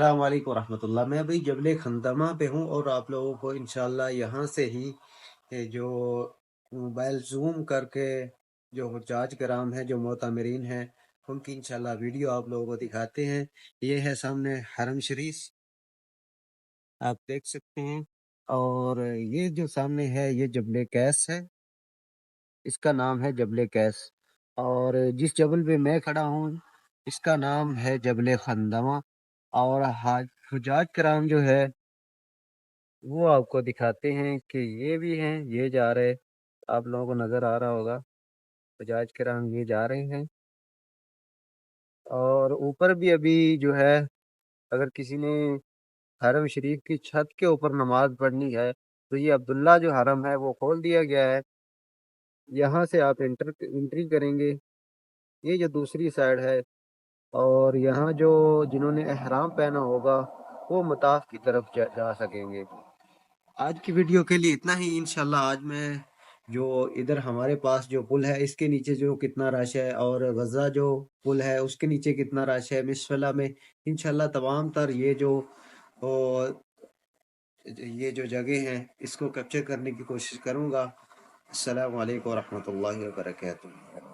अस्सलाम वालेकुम रहमतुल्लाह। मैं अभी जबल खंदमा पे हूँ और आप लोगों को इंशाल्लाह यहाँ से ही जो मोबाइल जूम करके जो हुज्जाज कराम है, जो मोतमिरीन हैं, उनकी इंशाल्लाह वीडियो आप लोगों को दिखाते हैं। ये है सामने हरम शरीफ, आप देख सकते हैं। और ये जो सामने है ये जबल कैस है, इसका नाम है जबल कैस। और जिस जबल पे मैं खड़ा हूँ इसका नाम है जबल खंदमा। और हुज्जाज कराम जो है वो आपको दिखाते हैं कि ये भी हैं, ये जा रहे, आप लोगों को नज़र आ रहा होगा, बजाज के रंग ये जा रहे हैं। और ऊपर भी अभी जो है, अगर किसी ने हरम शरीफ की छत के ऊपर नमाज पढ़नी है तो ये अब्दुल्ला जो हरम है वो खोल दिया गया है। यहाँ से आप एंट्री करेंगे, ये जो दूसरी साइड है। और यहाँ जो जिन्होंने एहराम पहना होगा वो मताफ की तरफ जा सकेंगे। आज की वीडियो के लिए इतना ही। इंशाल्लाह आज मैं जो इधर हमारे पास जो पुल है इसके नीचे जो कितना रश है, और गजा जो पुल है उसके नीचे कितना रश है, मिसफला में, इंशाल्लाह तमाम तर ये जो जगह हैं इसको कैप्चर करने की कोशिश करूंगा। अस्सलाम वालेकुम रहमतुल्लाहि व बरकातुहू।